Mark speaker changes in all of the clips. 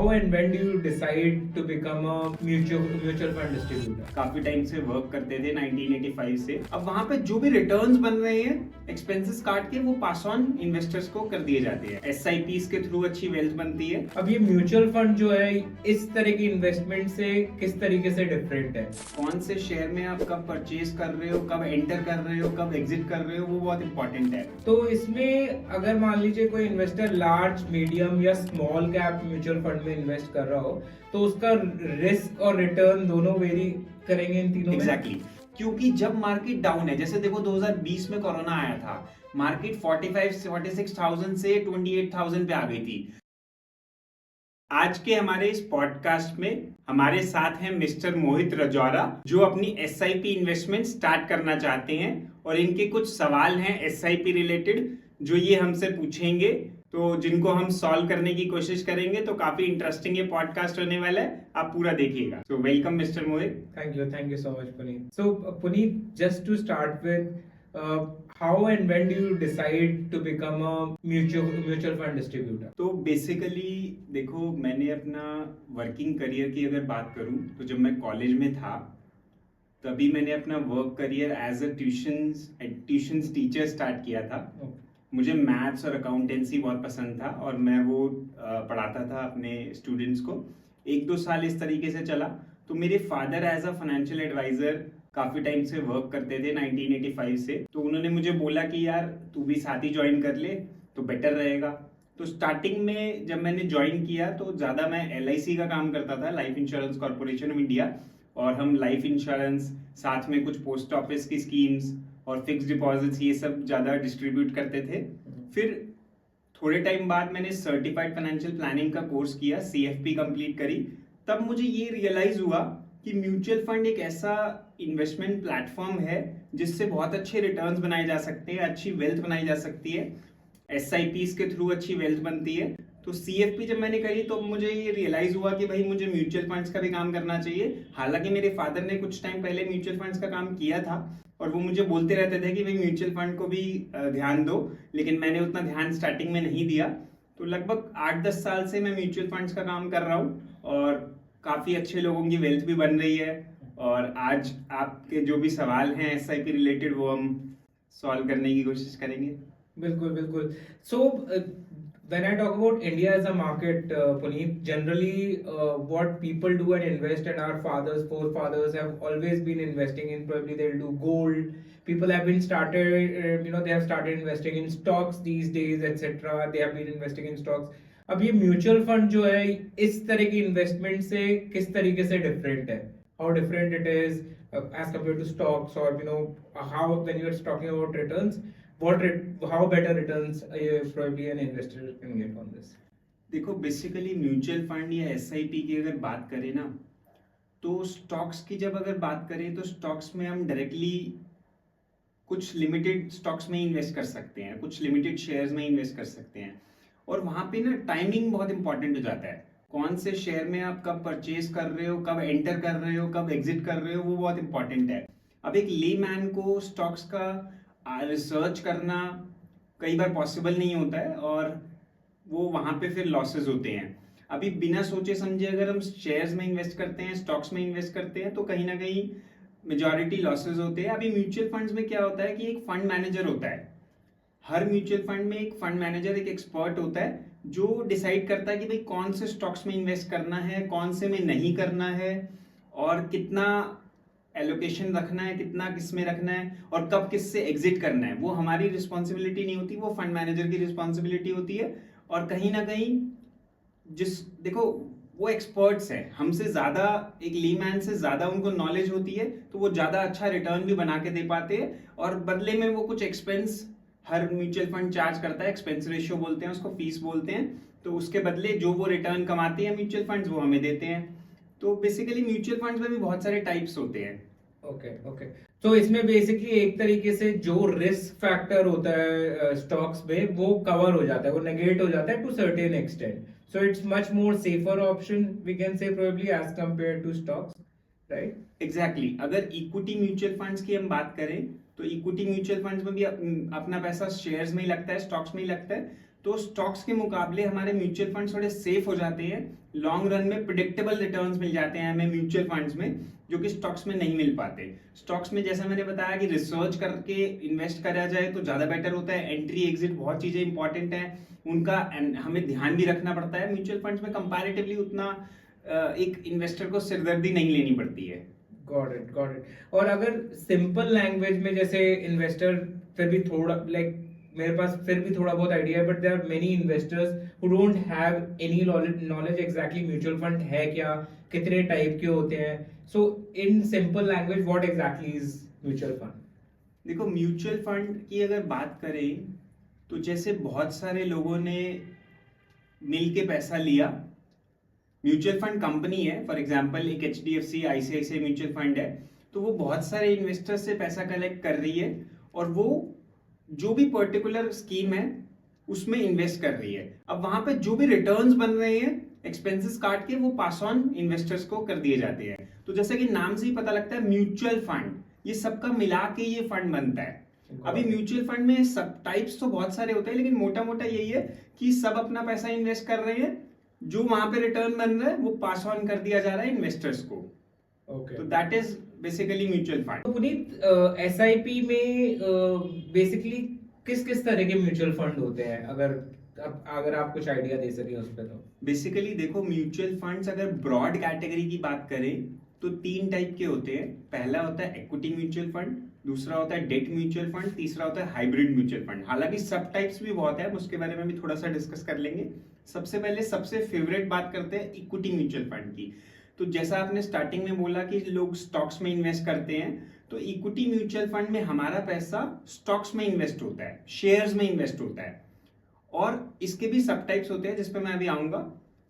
Speaker 1: how and when do you decide to become a mutual fund distributor?
Speaker 2: काफी time से work करते थे 1985 से। अब वहां पे जो भी रिटर्न्स बन रहे हैं एक्सपेंसेस काट के वो पास ऑन इन्वेस्टर्स को कर दिए जाते हैं। एसआईपीस के थ्रू अच्छी वेल्थ बनती है।
Speaker 1: अब ये म्यूचुअल फंड जो है इस तरह की इन्वेस्टमेंट से किस तरीके से डिफरेंट है?
Speaker 2: कौन से शेयर में आप कब परचेज कर रहे हो, कब एंटर कर रहे हो, कब एग्जिट कर रहे हो, वो बहुत इंपॉर्टेंट है।
Speaker 1: तो इसमें अगर मान लीजिए कोई इन्वेस्टर लार्ज, मीडियम या स्मॉल कैप म्यूचुअल फंड में इन्वेस्ट कर रहा हो तो उसका रिस्क और रिटर्न दोनों वेरी करेंगे इन तीनों में?
Speaker 2: एग्जैक्टली क्योंकि जब मार्केट डाउन है, जैसे देखो 2020 में कोरोना आया था, मार्केट 46,000 से 28,000 पे आ गई थी। आज के हमारे इस पॉडकास्ट में हमारे साथ हैं मिस्टर मोहित रजौरा, जो अपनी एसआईपी इन्वेस्टमेंट स्टार्ट करना चाहते हैं और इनके कुछ सवाल हैं एसआईपी रिलेटेड जो ये हमसे पूछेंगे, तो जिनको हम सॉल्व करने की कोशिश करेंगे। तो काफी इंटरेस्टिंग ये पॉडकास्ट होने वाला है, आप पूरा देखिएगा। So welcome mister Mohit.
Speaker 1: Thank you so much, Puneet. So, Puneet, just to start with, how and when do you decide to become a mutual fund distributor?
Speaker 2: तो बेसिकली देखो, मैंने अपना वर्किंग करियर की अगर बात करूं तो जब मैं कॉलेज में था तभी मैंने अपना work career as a tuitions teacher start किया था। मुझे मैथ्स और अकाउंटेंसी बहुत पसंद था और मैं वो पढ़ाता था अपने स्टूडेंट्स को। 1-2 साल इस तरीके से चला। तो मेरे father as a financial adviser काफ़ी टाइम से वर्क करते थे 1985 से। तो उन्होंने मुझे बोला कि यार तू भी साथ ही ज्वाइन कर ले तो बेटर रहेगा। तो स्टार्टिंग में जब मैंने ज्वाइन किया तो ज़्यादा मैं LIC का काम करता था, life insurance corporation of India, और हम लाइफ इंश्योरेंस साथ में कुछ पोस्ट ऑफिस की स्कीम्स और फिक्स डिपॉजिट्स ये सब ज़्यादा डिस्ट्रीब्यूट करते थे। फिर थोड़े टाइम बाद मैंने सर्टिफाइड फाइनेंशियल प्लानिंग का कोर्स किया, CFP कंप्लीट करी। तब मुझे ये रियलाइज हुआ कि म्यूचुअल फंड एक ऐसा इन्वेस्टमेंट प्लेटफॉर्म है जिससे बहुत अच्छे रिटर्न्स बनाए जा सकते हैं, अच्छी वेल्थ बनाई जा सकती है। SIPs के थ्रू अच्छी वेल्थ बनती है। तो CFP जब मैंने करी तो मुझे ये रियलाइज हुआ कि भाई मुझे म्यूचुअल फंड्स का भी काम करना चाहिए। हालांकि मेरे फादर ने कुछ टाइम पहले म्यूचुअल फंड्स का काम किया था और वो मुझे बोलते रहते थे कि भाई म्यूचुअल फंड को भी ध्यान दो, लेकिन मैंने उतना ध्यान स्टार्टिंग में नहीं दिया। तो लगभग 8-10 साल से मैं म्यूचुअल फंड्स का काम कर रहा हूँ और काफ़ी अच्छे लोगों की वेल्थ भी बन रही है। और आज आपके जो भी सवाल हैं SIP रिलेटेड वो हम सॉल्व करने की कोशिश करेंगे।
Speaker 1: बिल्कुल बिल्कुल। So, when I talk about India as a market, Puneet, generally what people do and invest, and our forefathers have always been investing in, probably they'll do gold. People have been they have started investing in stocks these days, etc. They have been investing in stocks. अब ये mutual fund जो है इस तरह की investment से किस तरीके से डिफरेंट है? How different it is as compared to stocks, or how, when you are talking about returns, how better returns probably an investor can get on this?
Speaker 2: देखो, बेसिकली म्यूचुअल फंड या SIP की अगर बात करें ना, तो stocks की जब अगर बात करें तो स्टॉक्स में हम डायरेक्टली कुछ लिमिटेड स्टॉक्स में इन्वेस्ट कर सकते हैं, कुछ लिमिटेड शेयर्स में इन्वेस्ट कर सकते हैं। और वहाँ पे ना टाइमिंग बहुत इंपॉर्टेंट हो जाता है। कौन से शेयर में आप कब परचेज कर रहे हो, कब एंटर कर रहे हो, कब एग्जिट कर रहे हो, वो बहुत इंपॉर्टेंट है। अब एक लेमैन को स्टॉक्स का रिसर्च करना कई बार पॉसिबल नहीं होता है और वो वहाँ पे फिर लॉसेस होते हैं। अभी बिना सोचे समझे अगर हम शेयर्स में इन्वेस्ट करते हैं, स्टॉक्स में इन्वेस्ट करते हैं, तो कहीं ना कहीं मेजॉरिटी लॉसेस होते हैं। अभी म्यूचुअल फंड्स में क्या होता है कि एक फंड मैनेजर होता है। हर म्यूचुअल फंड में एक फंड मैनेजर, एक एक्सपर्ट होता है जो डिसाइड करता है कि भाई कौन से स्टॉक्स में इन्वेस्ट करना है, कौन से में नहीं करना है, और कितना एलोकेशन रखना है, कितना किस में रखना है, और कब किस से एग्जिट करना है। वो हमारी रिस्पॉन्सिबिलिटी नहीं होती, वो फंड मैनेजर की रिस्पॉन्सिबिलिटी होती है। और कहीं ना कहीं देखो, वो एक्सपर्ट्स हैं हमसे ज़्यादा, एक लीमैन से ज़्यादा उनको नॉलेज होती है, तो वो ज़्यादा अच्छा रिटर्न भी बना के दे पाते हैं। और बदले में वो कुछ एक्सपेंस हर म्यूचुअल फंड चार्ज करता है, एक्सपेंस रेशियो बोलते हैं उसको, फीस बोलते हैं। तो उसके बदले जो वो रिटर्न कमाते हैं म्यूचुअल फंड्स, वो हमें देते हैं। तो बेसिकली म्यूचुअल फंड्स में भी बहुत सारे टाइप्स होते हैं।
Speaker 1: ओके। तो इसमें बेसिकली एक तरीके से जो रिस्क फैक्टर होता है स्टॉक्स में वो कवर हो जाता है, वो नेगेट हो जाता है to certain extent. So it's much more safer option, we can say, probably as compare to stocks, right?
Speaker 2: Exactly. अगर इक्विटी म्यूचुअल फंड्स की हम बात करें तो इक्विटी म्यूचुअल फंड्स में भी अपना पैसा शेयर्स में ही लगता है, स्टॉक्स में ही लगता है। तो स्टॉक्स के मुकाबले हमारे म्यूचुअल फंड्स थोड़े सेफ हो जाते हैं, लॉन्ग रन में प्रिडिक्टेबल रिटर्न्स मिल जाते हैं हमें म्यूचुअल फंड्स में, जो कि स्टॉक्स में नहीं मिल पाते। स्टॉक्स में जैसा मैंने बताया कि रिसर्च करके इन्वेस्ट करा जाए तो ज़्यादा बेटर होता है, एंट्री एग्जिट बहुत चीज़ें इंपॉर्टेंट हैं उनका, हमें ध्यान भी रखना पड़ता है। म्यूचुअल फंड्स में कंपैरेटिवली उतना एक इन्वेस्टर को सिरदर्दी नहीं लेनी पड़ती है।
Speaker 1: Got it, got it. और अगर सिंपल लैंग्वेज में, जैसे इन्वेस्टर फिर भी थोड़ा लाइक मेरे पास फिर भी थोड़ा बहुत आइडिया है, but there are many investors who don't have any knowledge exactly mutual fund है क्या, कितने टाइप के होते हैं। So in simple language what exactly is mutual fund?
Speaker 2: देखो म्यूचुअल फंड की अगर बात करें तो जैसे बहुत सारे लोगों ने मिल के पैसा लिया, म्यूचुअल फंड कंपनी है, फॉर एग्जांपल एक HDFC ICICI म्यूचुअल फंड है, तो वो बहुत सारे इन्वेस्टर्स से पैसा कलेक्ट कर रही है और वो जो भी पर्टिकुलर स्कीम है उसमें इन्वेस्ट कर रही है। अब वहां पे जो भी रिटर्न्स बन रहे हैं एक्सपेंसेस काट के वो पास ऑन इन्वेस्टर्स को कर दिए जाते हैं। तो जैसे कि नाम से ही पता लगता है म्यूचुअल फंड, ये सबका मिला के ये फंड बनता है। अभी म्यूचुअल फंड में सब टाइप्स तो बहुत सारे होते हैं, लेकिन मोटा मोटा यही है कि सब अपना पैसा इन्वेस्ट कर रहे हैं, जो वहां पे रिटर्न बन रहा है वो पास ऑन कर दिया जा रहा है इन्वेस्टर्स को।
Speaker 1: ओके,
Speaker 2: तो that is basically mutual fund.
Speaker 1: तो पुनीत, SIP में बेसिकली किस किस तरह के म्यूचुअल फंड होते हैं, अगर आप कुछ आइडिया दे सके उस पर? तो
Speaker 2: बेसिकली देखो म्यूचुअल फंड्स अगर ब्रॉड कैटेगरी की बात करें तो 3 टाइप के होते हैं। पहला होता है इक्विटी म्यूचुअल फंड, दूसरा होता है डेट म्यूचुअल फंड, तीसरा होता है हाइब्रिड म्यूचुअल फंड। हालांकि सब टाइप्स भी बहुत है, उसके बारे में भी थोड़ा सा डिस्कस कर लेंगे। सबसे पहले सबसे फेवरेट बात करते हैं इक्विटी म्यूचुअल फंड की। तो जैसा आपने स्टार्टिंग में बोला कि लोग स्टॉक्स में इन्वेस्ट करते हैं, तो इक्विटी म्यूचुअल फंड में हमारा पैसा स्टॉक्स में इन्वेस्ट होता है, शेयर्स में इन्वेस्ट होता है। और इसके भी सब टाइप्स होते हैं जिसपे मैं अभी आऊंगा।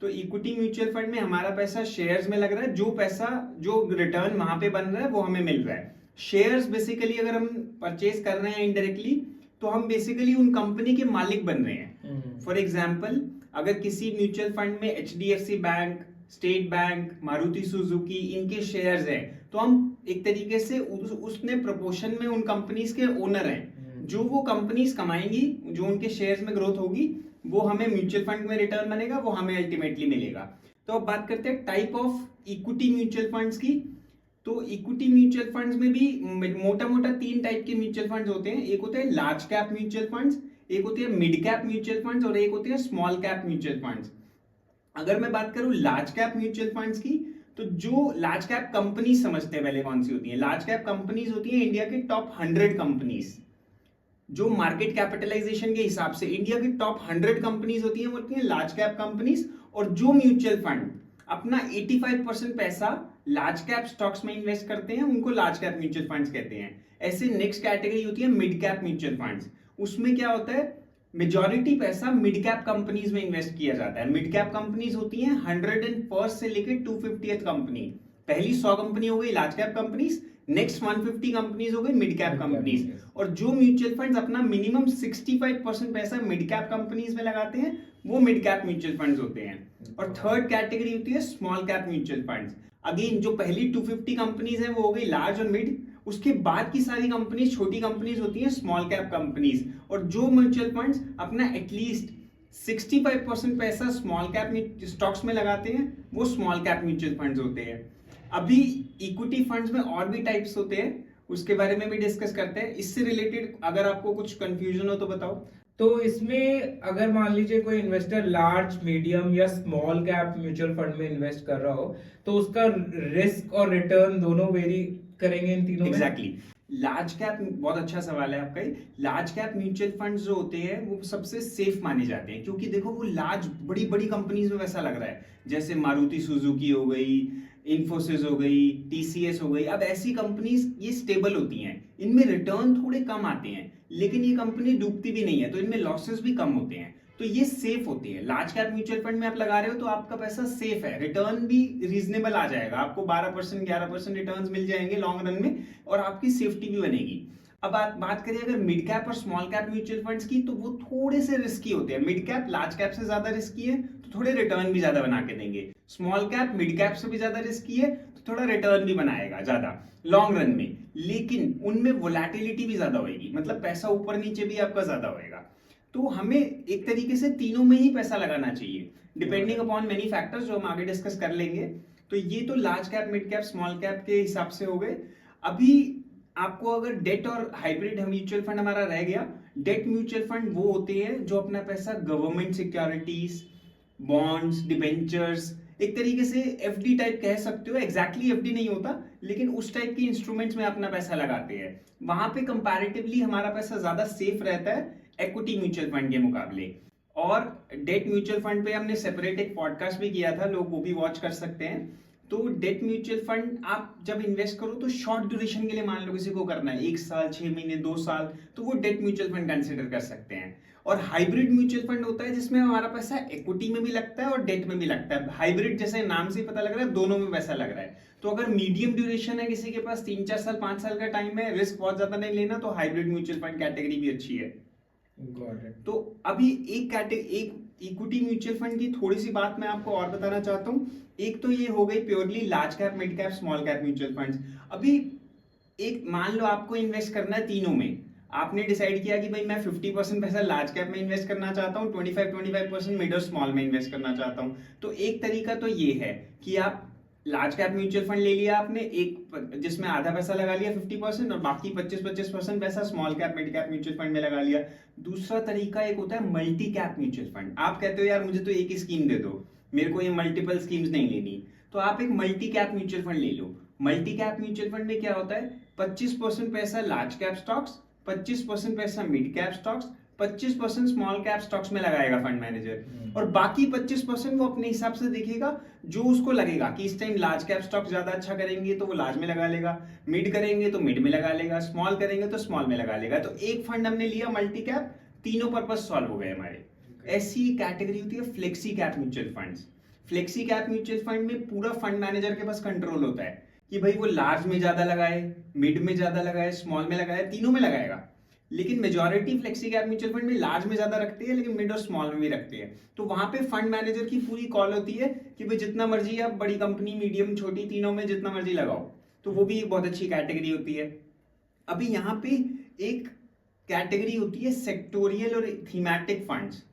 Speaker 2: तो इक्विटी म्यूचुअल फंड में हमारा पैसा शेयर्स में लग रहा है, जो रिटर्न वहां पे बन रहा है वो हमें मिल रहा है। शेयर्स बेसिकली अगर हम परचेज कर रहे हैं इनडायरेक्टली, तो हम बेसिकली उन कंपनी के मालिक बन रहे हैं। फॉर एग्जाम्पल अगर किसी म्यूचुअल फंड में HDFC bank, state bank, Maruti Suzuki इनके शेयर्स हैं, तो हम एक तरीके से उसने प्रोपोर्शन में उन कंपनीज के ओनर हैं। जो वो कंपनीज कमाएंगी, जो उनके शेयर्स में ग्रोथ होगी, वो हमें म्यूचुअल फंड में रिटर्न बनेगा, वो हमें अल्टीमेटली मिलेगा। तो अब बात करते हैं type of equity mutual funds की। तो इक्विटी म्यूचुअल फंड्स में भी मोटा मोटा 3 टाइप के म्यूचुअल फंड्स होते हैं। एक होते हैं लार्ज कैप म्यूचुअल फंड्स, एक होते हैं मिड कैप म्यूचुअल फंड्स और एक होते हैं स्मॉल कैप म्यूचुअल फंड्स। अगर मैं बात करूं लार्ज कैप म्यूचुअल फंड्स की, तो जो लार्ज कैप कंपनी समझते हैं पहले कौन सी होती है। लार्ज कैप कंपनीज होती है इंडिया के टॉप 100 कंपनीज, जो मार्केट कैपिटलाइजेशन के हिसाब से इंडिया की टॉप 100 कंपनीज होती हैं, वो होती हैं लार्ज कैप कंपनीज। और जो म्यूचुअल फंड अपना 85% पैसा लार्ज कैप स्टॉक्स में इन्वेस्ट करते हैं, उनको लार्ज कैप म्यूचुअल फंड्स कहते हैं। ऐसे नेक्स्ट कैटेगरी होती है मिड कैप म्यूचुअल फंड्स। उसमें क्या होता है, मेजॉरिटी पैसा मिड कैप कंपनीज में इन्वेस्ट किया जाता है। मिड कैप कंपनीज होती हैं 101 से लेकर 250th कंपनी। पहली 100 कंपनी हो गई large cap companies, next 150 companies हो गई मिड कैप कंपनीज। और जो म्यूचुअल फंड्स अपना मिनिमम 65% पैसा मिड कैप कंपनीज में लगाते हैं, वो मिड कैप म्यूचुअल फंड्स होते हैं। और थर्ड कैटेगरी होती है small cap mutual funds. Again जो पहली 250 कंपनीज है वो हो गई लार्ज और मिड, उसके बाद की सारी कंपनीज छोटी कंपनीज होती हैं स्मॉल कैप कंपनीज। और जो म्यूचुअल फंड्स अपना एटलीस्ट 65% पैसा स्मॉल कैप स्टॉक्स में लगाते हैं, वो स्मॉल कैप म्यूचुअल फंड्स होते हैं। अभी इक्विटी फंड्स में और भी टाइप्स होते हैं, उसके बारे में भी डिस्कस करते हैं। इससे रिलेटेड अगर आपको कुछ कंफ्यूजन हो तो बताओ।
Speaker 1: तो इसमें अगर मान लीजिए कोई इन्वेस्टर लार्ज, मीडियम या स्मॉल कैप म्यूचुअल फंड में इन्वेस्ट कर रहा हो, तो उसका रिस्क और रिटर्न दोनों वेरी करेंगे इन तीनों में?
Speaker 2: एग्जैक्टली। लार्ज कैप, बहुत अच्छा सवाल है आपका। लार्ज कैप म्यूचुअल फंड्स जो होते हैं वो सबसे सेफ माने जाते हैं, क्योंकि देखो वो लार्ज बड़ी बड़ी कंपनीज में वैसा लग रहा है, जैसे मारुति सुजुकी हो गई, इन्फोसिस हो गई, TCS हो गई। अब ऐसी कंपनीज ये स्टेबल होती हैं, इनमें रिटर्न थोड़े कम आते हैं, लेकिन ये कंपनी डूबती भी नहीं है, तो इनमें लॉसेस भी कम होते हैं, तो ये सेफ होती है। लार्ज कैप म्यूचुअल फंड में आप लगा रहे हो तो आपका पैसा सेफ है, रिटर्न भी रीजनेबल आ जाएगा, आपको 12% 11% रिटर्न्स मिल जाएंगे लॉन्ग रन में, और आपकी सेफ्टी भी बनेगी। अब बात करें अगर मिड कैप और स्मॉल कैप म्यूचुअल फंड्स की, तो वो थोड़े से रिस्की होते हैं। मिड कैप लार्ज कैप से ज्यादा रिस्की है, तो थोड़े रिटर्न भी ज्यादा बना के देंगे। स्मॉल कैप मिड कैप से भी ज्यादा रिस्की है, तो थोड़ा रिटर्न भी बनाएगा ज्यादा लॉन्ग रन में, लेकिन उनमें वोलेटिलिटी भी ज्यादा होगी, मतलब पैसा ऊपर नीचे भी आपका ज्यादा होएगा। तो हमें एक तरीके से तीनों में ही पैसा लगाना चाहिए, डिपेंडिंग अपॉन मेनी फैक्टर्स जो हम आगे डिस्कस कर लेंगे। तो ये तो large cap, mid cap, small cap के हिसाब से हो गए। अभी आपको अगर डेट और हाइब्रिड म्यूचुअल फंड हमारा रह गया। डेट म्यूचुअल फंड वो होते हैं जो अपना पैसा गवर्नमेंट सिक्योरिटीज, बॉन्ड्स, डिबेंचर्स, एक तरीके से एफडी टाइप कह सकते हो, एग्जैक्टली एफडी नहीं होता लेकिन उस टाइप के इंस्ट्रूमेंट्स में अपना पैसा लगाते हैं। वहां पे कंपैरेटिवली हमारा पैसा ज्यादा सेफ रहता है इक्विटी म्यूचुअल फंड के मुकाबले। और डेट म्यूचुअल फंड पे हमने सेपरेट एक पॉडकास्ट भी किया था, लोग वो भी वॉच कर सकते हैं। तो डेट म्यूचुअल फंड आप जब इन्वेस्ट करो तो शॉर्ट ड्यूरेशन के लिए, मान लो किसी को करना है 1 साल, 6 महीने, 2 साल, तो वो डेट म्यूचुअल फंड कंसिडर कर सकते हैं। और हाइब्रिड म्यूचुअल फंड होता है जिसमें हमारा पैसा इक्विटी में भी लगता है और डेट में भी लगता है। हाइब्रिड जैसे नाम से ही पता लग रहा है, दोनों में पैसा लग रहा है। तो अगर मीडियम ड्यूरेशन है, किसी के पास 3-4 साल, 5 साल का टाइम है, रिस्क बहुत ज्यादा नहीं लेना, तो हाइब्रिड म्यूचुअल फंड कैटेगरी भी अच्छी है। तो अभी एक इक्विटी म्यूचुअल फंड की थोड़ी सी बात मैं आपको और बताना चाहता हूँ। एक तो ये हो गई purely large cap, mid cap, small cap mutual funds. अभी एक मान लो आपको इन्वेस्ट करना है तीनों में, आपने डिसाइड किया कि भाई मैं 50% पैसा लार्ज कैप में इन्वेस्ट करना चाहता हूँ, 25% मिड और स्मॉल में इन्वेस्ट करना चाहता हूँ। तो एक तरीका तो ये है कि आप लार्ज कैप म्यूचुअल फंड ले लिया आपने, एक जिसमें आधा पैसा लगा लिया 50% और बाकी 25% पैसा small cap, mid cap mutual fund में लगा लिया। दूसरा तरीका एक होता है मल्टी कैप म्यूचुअल फंड। आप कहते हो यार मुझे तो एक ही स्कीम दे दो, मेरे को ये मल्टीपल स्कीम्स नहीं लेनी, तो आप एक मल्टी कैप म्यूचुअल फंड ले लो। मल्टी कैप म्यूचुअल फंड में क्या होता है, 25% पैसा लार्ज कैप स्टॉक्स, 25% पैसा mid cap stocks, 25% small cap stocks में लगाएगा फंड मैनेजर, और बाकी 25% वो अपने हिसाब से देखेगा जो उसको लगेगा कि इस टाइम लार्ज कैप स्टॉक्स ज्यादा अच्छा करेंगे तो वो लार्ज में लगा लेगा, मिड करेंगे तो मिड में लगा लेगा, स्मॉल करेंगे तो स्मॉल में लगा लेगा। तो एक फंड हमने लिया मल्टी कैप, तीनों पर्पस सॉल्व हो गए हमारे। ऐसी कैटेगरी होती है flexi cap mutual funds. Flexi cap mutual fund में पूरा फंड मैनेजर के पास कंट्रोल होता है कि भाई वो लार्ज में ज्यादा लगाए, मिड में ज्यादा लगाए, स्मॉल में लगाए, तीनों में लगाएगा। लेकिन majority flexi cap mutual fund में लार्ज में ज्यादा रखते हैं लेकिन मिड और स्मॉल में भी रखते हैं। तो वहां पे फंड मैनेजर की पूरी कॉल होती है कि भाई जितना मर्जी आप बड़ी कंपनी, मीडियम, छोटी, तीनों में जितना मर्जी लगाओ। तो वो भी एक बहुत अच्छी कैटेगरी होती है। अभी यहाँ पे एक कैटेगरी होती है सेक्टोरियल और थीमेटिक फंड्स।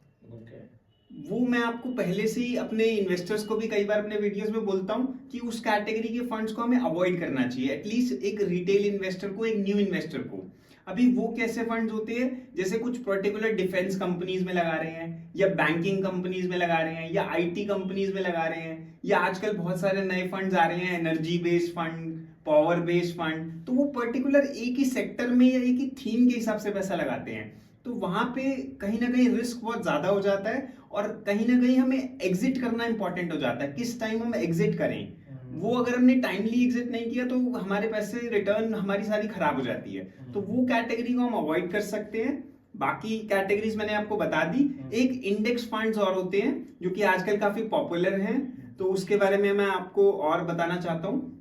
Speaker 2: वो मैं आपको पहले से ही अपने इन्वेस्टर्स को भी कई बार अपने वीडियोस में बोलता हूं कि उस कैटेगरी के फंड्स को हमें अवॉइड करना चाहिए, एटलीस्ट एक रिटेल इन्वेस्टर को, एक न्यू इन्वेस्टर को। अभी वो कैसे फंड्स होते हैं, जैसे कुछ पर्टिकुलर डिफेंस कंपनीज में लगा रहे हैं, या बैंकिंग कंपनीज में लगा रहे हैं, या आईटी कंपनीज में लगा रहे हैं, या आजकल बहुत सारे नए फंड्स आ रहे हैं, energy based fund, power based fund. तो वो पर्टिकुलर एक ही सेक्टर में या एक ही थीम के हिसाब से पैसा लगाते हैं। तो वहां पे कहीं ना कहीं रिस्क बहुत ज्यादा हो जाता है और कहीं ना कहीं हमें एग्जिट करना इंपॉर्टेंट हो जाता है, किस टाइम हम एग्जिट करें। वो अगर हमने टाइमली एग्जिट नहीं किया तो हमारे पैसे, रिटर्न हमारी सारी खराब हो जाती है। तो वो कैटेगरी को हम अवॉइड कर सकते हैं। बाकी कैटेगरीज मैंने आपको बता दी। एक इंडेक्स फंड्स और होते हैं जो कि आजकल काफी पॉपुलर हैं, तो उसके बारे में मैं आपको और बताना चाहता हूँ।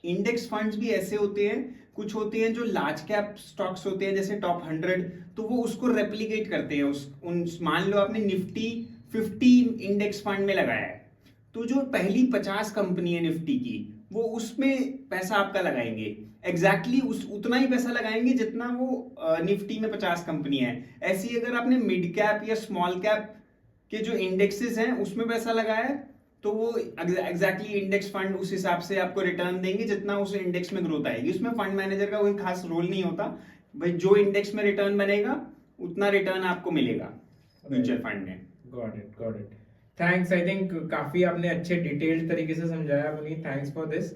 Speaker 2: इंडेक्स फंड्स भी ऐसे होते हैं, कुछ होते हैं जो लार्ज कैप स्टॉक्स होते हैं जैसे टॉप 100, तो वो उसको रेप्लिकेट करते हैं। मान लो आपने निफ्टी 50 इंडेक्स फंड में लगाया है, तो जो पहली 50 कंपनी है निफ्टी की, वो उसमें पैसा आपका लगाएंगे, एग्जैक्टली उतना ही पैसा लगाएंगे जितना वो निफ्टी में 50 कंपनी है। ऐसी अगर आपने मिड कैप या स्मॉल कैप के जो इंडेक्सेस हैं उसमें पैसा लगाया है, तो वो एग्जैक्टली इंडेक्स फंड उस हिसाब से आपको रिटर्न देंगे जितना उस इंडेक्स में ग्रोथ आएगी। उसमें फंड मैनेजर का कोई खास रोल नहीं होता, भाई जो इंडेक्स में रिटर्न बनेगा उतना रिटर्न आपको मिलेगा म्यूचुअल फंड में।
Speaker 1: Got it. Thanks, I think काफी आपने अच्छे डिटेल्ड तरीके से समझाया पुनीत, थैंक्स फॉर दिस।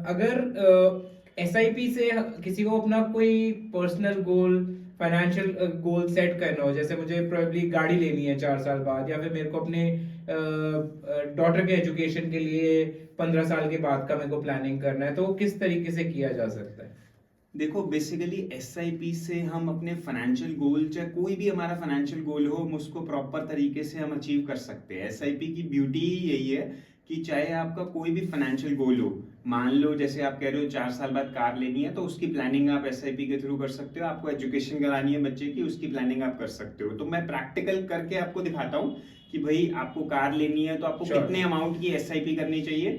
Speaker 1: अगर एसआईपी से किसी को अपना कोई personal goal, financial goal set करना हो, जैसे मुझे प्रोबेबली गाड़ी लेनी है 4 साल बाद, या फिर मेरे को अपने डॉटर के एजुकेशन के लिए 15 साल के बाद का मेरे को प्लानिंग करना है, तो किस तरीके से किया जा सकता है?
Speaker 2: देखो, बेसिकली एसआईपी से हम अपने फाइनेंशियल गोल, चाहे कोई भी हमारा फाइनेंशियल गोल हो, हम उसको प्रॉपर तरीके से हम अचीव कर सकते हैं। एसआईपी की ब्यूटी ही यही है कि चाहे आपका कोई भी फाइनेंशियल गोल हो, मान लो जैसे आप कह रहे हो 4 साल बाद कार लेनी है, तो उसकी प्लानिंग आप एसआईपी के थ्रू कर सकते हो। आपको एजुकेशन करानी है बच्चे की, उसकी प्लानिंग आप कर सकते हो। तो मैं प्रैक्टिकल करके आपको दिखाता हूँ कि भाई आपको कार लेनी है तो आपको कितने अमाउंट की एसआईपी करनी चाहिए,